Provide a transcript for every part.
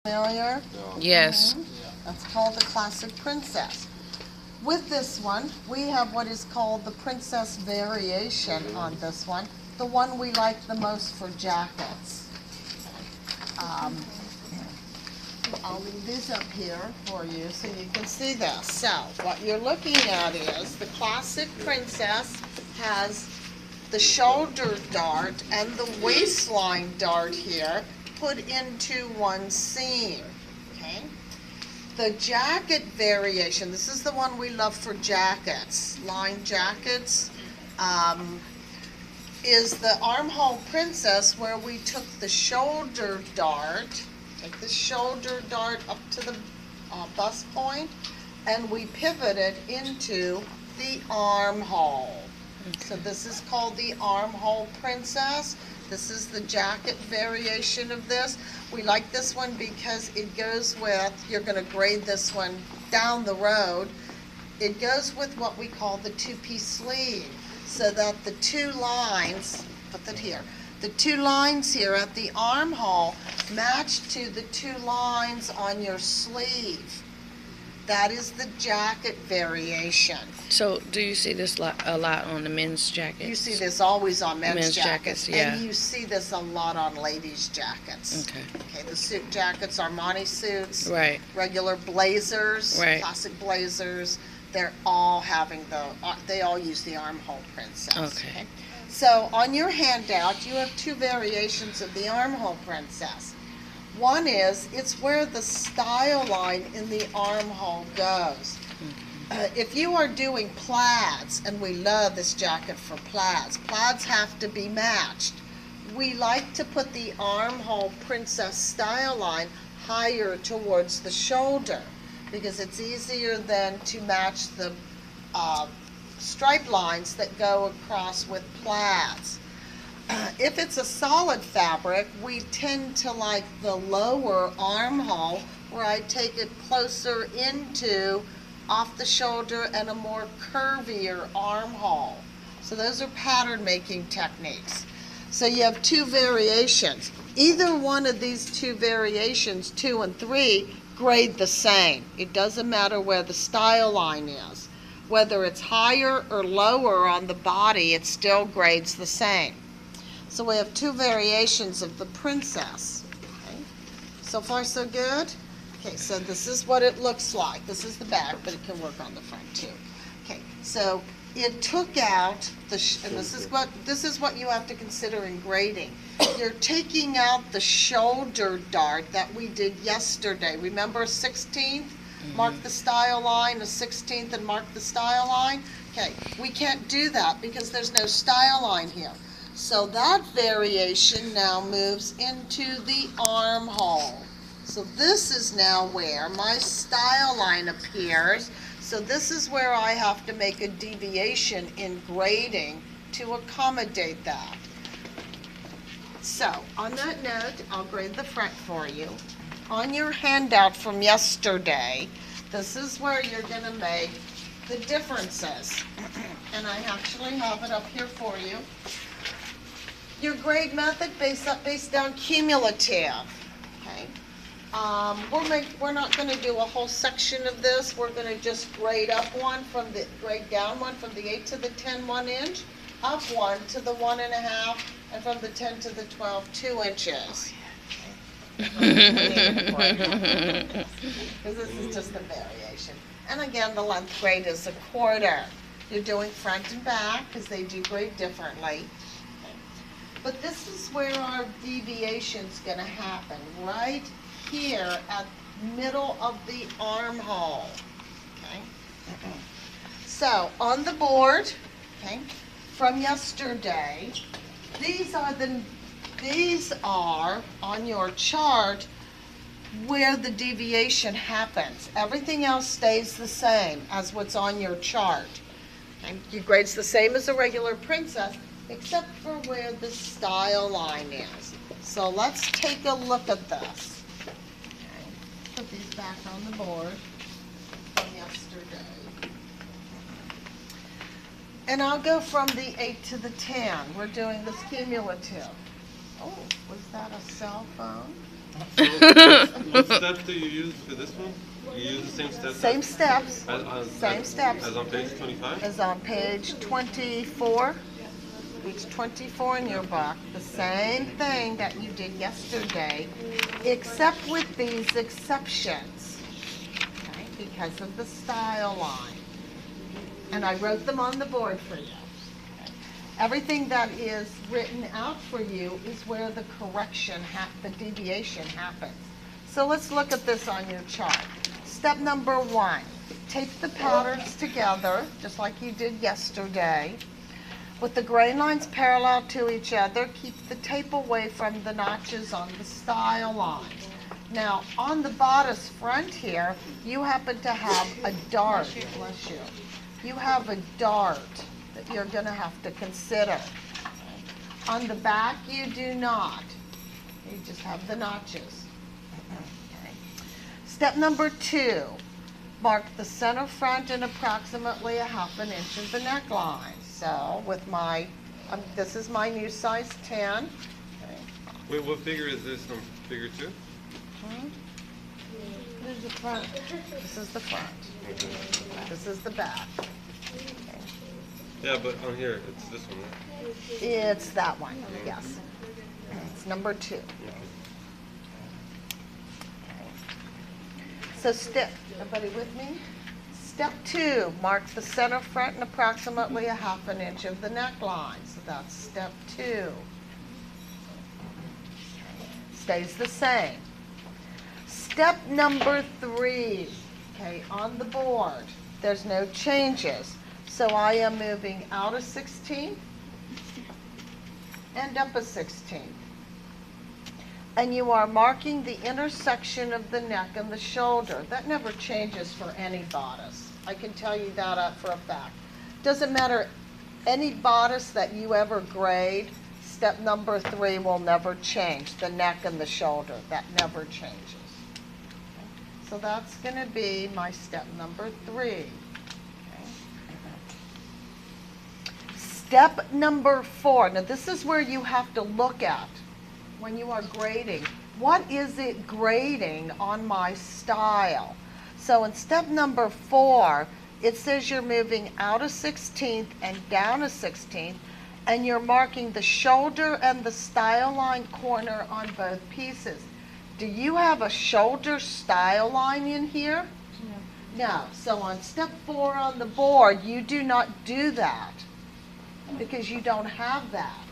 Familiar? Yes. That's called the Classic Princess. With this one, we have what is called the Princess Variation on this one, the one we like the most for jackets. I'll leave these up here for you so you can see this. So what you're looking at is the Classic Princess has the shoulder dart and the waistline dart here put into one seam. Okay. The jacket variation, this is the one we love for jackets, lined jackets, is the Armhole Princess, where we took the shoulder dart, take the shoulder dart up to the bust point, and we pivot it into the armhole. So this is called the Armhole Princess. This is the jacket variation of this. We like this one because it goes with, you're going to grade this one down the road, it goes with what we call the two-piece sleeve, so that the two lines, put that here, the two lines here at the armhole match to the two lines on your sleeve. That is the jacket variation. So, do you see this a lot on the men's jackets? You see this always on men's jackets, yeah. And you see this a lot on ladies' jackets. Okay. Okay, the suit jackets, Armani suits, right. Regular blazers, right. Classic blazers. They're all having they all use the Armhole Princess. Okay. So on your handout, you have two variations of the Armhole Princess. One is, it's where the style line in the armhole goes. If you are doing plaids, and we love this jacket for plaids, plaids have to be matched. We like to put the Armhole Princess style line higher towards the shoulder, because it's easier then to match the stripe lines that go across with plaids. If it's a solid fabric, we tend to like the lower armhole, where I take it closer into off the shoulder and a more curvier armhole. So those are pattern making techniques. So you have two variations. Either one of these two variations, 2 and 3, grade the same. It doesn't matter where the style line is. Whether it's higher or lower on the body, it still grades the same. So we have two variations of the princess. Okay. So far so good? Okay, so this is what it looks like. This is the back, but it can work on the front too. Okay, so it took out and this is what you have to consider in grading. You're taking out the shoulder dart that we did yesterday. Remember 16th? Mark the style line, a 16th, and mark the style line. Okay, we can't do that because there's no style line here. So that variation now moves into the armhole. So this is now where my style line appears. So this is where I have to make a deviation in grading to accommodate that. So on that note, I'll grade the front for you. On your handout from yesterday, this is where you're going to make the differences. And I actually have it up here for you. Your grade method based on cumulative. Okay. We're not going to do a whole section of this. We're going to just grade up one grade down one from the 8 to the 10, 1 inch, up one to the 1.5, and from the 10 to the 12, 2 inches. Because this is just a variation. And again, the length grade is 1/4. You're doing front and back because they do grade differently. But this is where our deviation's going to happen, right here at middle of the armhole. Okay. So on the board, okay, from yesterday, these are on your chart where the deviation happens. Everything else stays the same as what's on your chart. Okay. Your grade's the same as a regular princess, except for where the style line is. So let's take a look at this. Okay. Put these back on the board from yesterday. And I'll go from the 8 to the 10. We're doing this cumulative. Oh, was that a cell phone? What steps do you use for this one? You use the same steps? Same steps. Same as, steps. As on page 25? As on page 24. Page 24 in your book. The same thing that you did yesterday, except with these exceptions. Okay, because of the style line. And I wrote them on the board for you. Okay. Everything that is written out for you is where the correction, the deviation happens. So let's look at this on your chart. Step number 1, tape the patterns together, just like you did yesterday. With the gray lines parallel to each other, keep the tape away from the notches on the style line. Now, on the bodice front here, you happen to have a dart. Bless you. You have a dart that you're going to have to consider. On the back, you do not. You just have the notches. Okay. Step number 2, mark the center front and approximately a ½ inch of the neckline. So with my, this is my new size 10. Okay. Wait, what figure is this? Figure 2? This is the front. This is the front. This is the back. Okay. Yeah, but on here, it's this one, right? It's that one, yes. It's number 2. Okay. So everybody with me? Step 2, mark the center front and approximately a ½ inch of the neckline. So that's step 2. Okay. Stays the same. Step number 3, okay, on the board, there's no changes. So I am moving out a 16th and up a 16th. And you are marking the intersection of the neck and the shoulder. That never changes for any bodice. I can tell you that for a fact. Doesn't matter any bodice that you ever grade, step number 3 will never change. The neck and the shoulder, that never changes. Okay. So that's going to be my step number 3. Okay. Step number 4. Now this is where you have to look at when you are grading. What is it grading on my style? So in step number 4, it says you're moving out a 16th and down a 16th, and you're marking the shoulder and the style line corner on both pieces. Do you have a shoulder style line in here? No. So on step 4 on the board, you do not do that because you don't have that.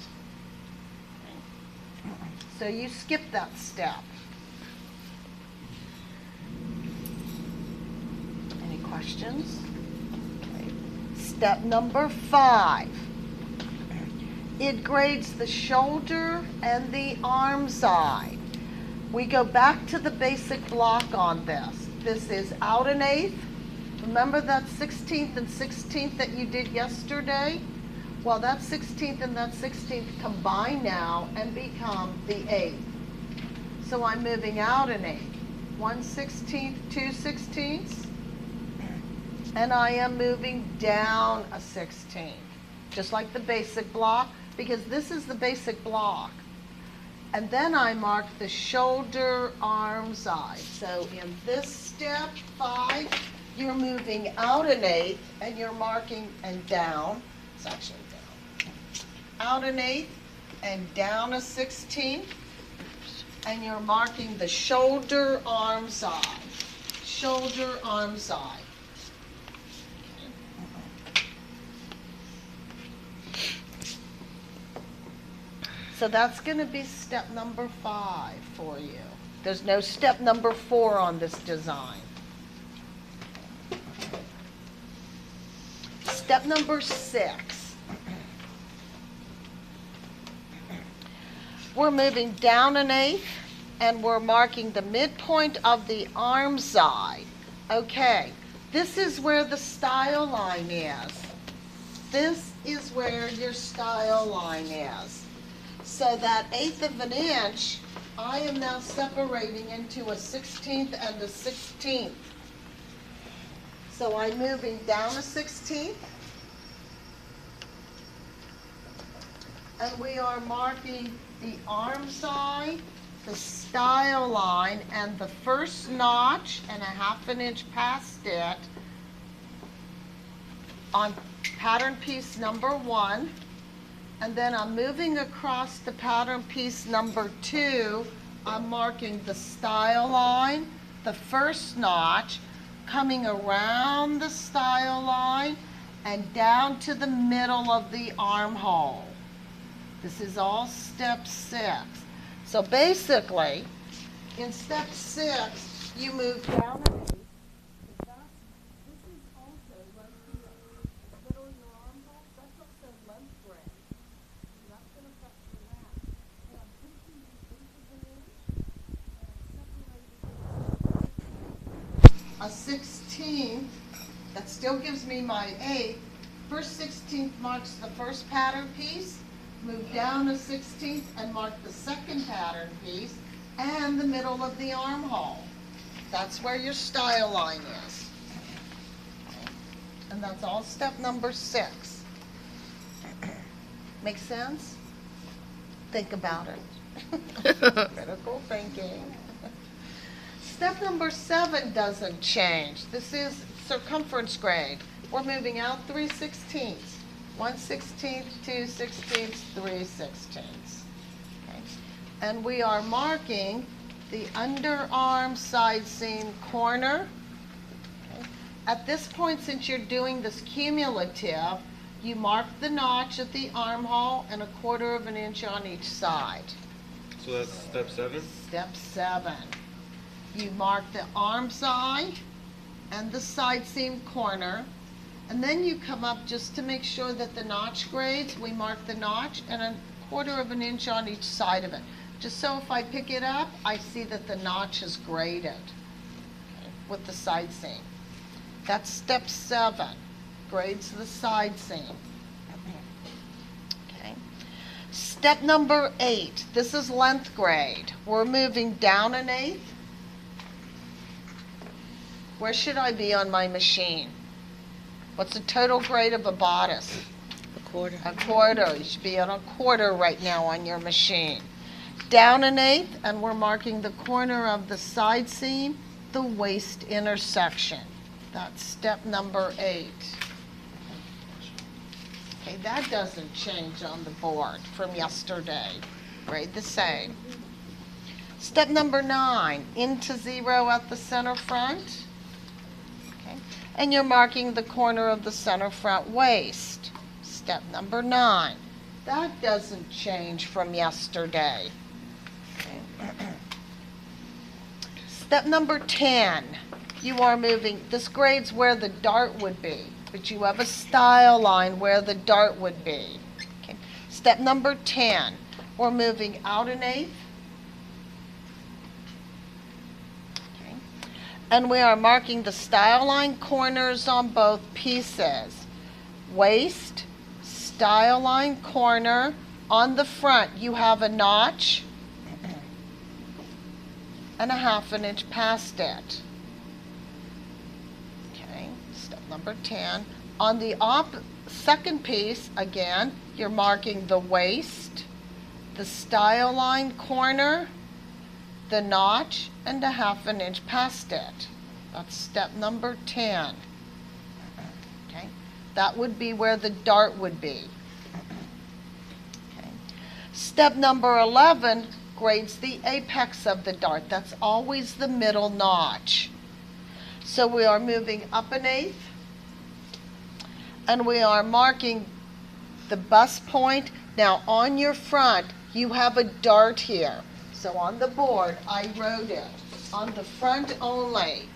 So you skip that step. Any questions? Okay. Step number 5. It grades the shoulder and the arm side. We go back to the basic block on this. This is out an 1/8. Remember that 16th and 16th that you did yesterday? Well, that 16th and that 16th combine now and become the 1/8. So I'm moving out an 1/8. 1/16, 2/16, and I am moving down a 16th. Just like the basic block, because this is the basic block. And then I mark the shoulder arm side. So in this step 5, you're moving out an 1/8 and you're marking and down. It's actually down. Out an 1/8 and down a 16th. And you're marking the shoulder arm side. Shoulder arm side. So that's going to be step number 5 for you. There's no step number 4 on this design. Step number 6. We're moving down an 1/8 and we're marking the midpoint of the arm side. Okay, this is where the style line is. This is where your style line is. So that 1/8 of an inch, I am now separating into a 16th and a 16th. So I'm moving down a 16th. And we are marking the arm side the style line and the first notch and a 1/2 inch past it on pattern piece number 1, and then I'm moving across to pattern piece number 2. I'm marking the style line, the first notch, coming around the style line and down to the middle of the armhole. This is all step 6. So basically, in step 6, you move down an 8. This is also length grade. The middle of your armhole, that's also length grade. So that's going to affect your lap. And I'm taking these inches an inch and separating a 16th. That still gives me my 8th. First 16th marks the first pattern piece. Move down a 16th and mark the second pattern piece and the middle of the armhole. That's where your style line is. And that's all step number 6. Make sense? Think about it. Critical thinking. Step number 7 doesn't change. This is circumference grade. We're moving out 3/16. 1/16, 2/16, 3/16. Okay. And we are marking the underarm side seam corner. Okay. At this point, since you're doing this cumulative, you mark the notch at the armhole and 1/4 of an inch on each side. So that's step 7? Step 7. You mark the arm side and the side seam corner. And then you come up just to make sure that the notch grades. We mark the notch and 1/4 of an inch on each side of it. Just so if I pick it up, I see that the notch is graded with the side seam. That's step 7, grades the side seam. Okay. Step number 8, this is length grade. We're moving down an 1/8. Where should I be on my machine? What's the total grade of a bodice? 1/4. 1/4. You should be on 1/4 right now on your machine. Down an 1/8, and we're marking the corner of the side seam, the waist intersection. That's step number 8. Okay, that doesn't change on the board from yesterday. Grade the same. Step number 9, into 0 at the center front. And you're marking the corner of the center front waist. Step number 9. That doesn't change from yesterday. Okay. Step number 10. You are moving, this grade's where the dart would be, but you have a style line where the dart would be. Okay. Step number 10. We're moving out an 1/8. And we are marking the style line corners on both pieces. Waist, style line corner. On the front, you have a notch and a 1/2 inch past it. Okay, step number 10. On the second piece, again, you're marking the waist, the style line corner, the notch, and a 1/2 inch past it. That's step number 10. Okay, that would be where the dart would be. Okay. Step number 11 grades the apex of the dart. That's always the middle notch. So we are moving up an 1/8, and we are marking the bust point. Now on your front, you have a dart here. So on the board, I wrote it. On the front only,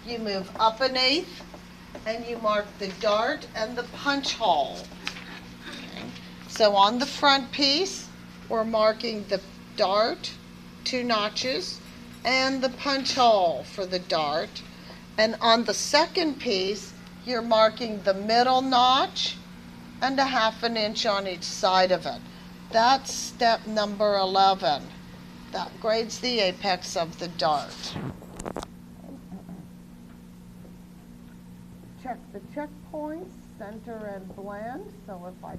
you move up an 1/8, and you mark the dart and the punch hole. Okay. So on the front piece, we're marking the dart, 2 notches, and the punch hole for the dart. And on the second piece, you're marking the middle notch and a 1/2 inch on each side of it. That's step number 11. That grades the apex of the dart. Check the checkpoints, center and blend. So if I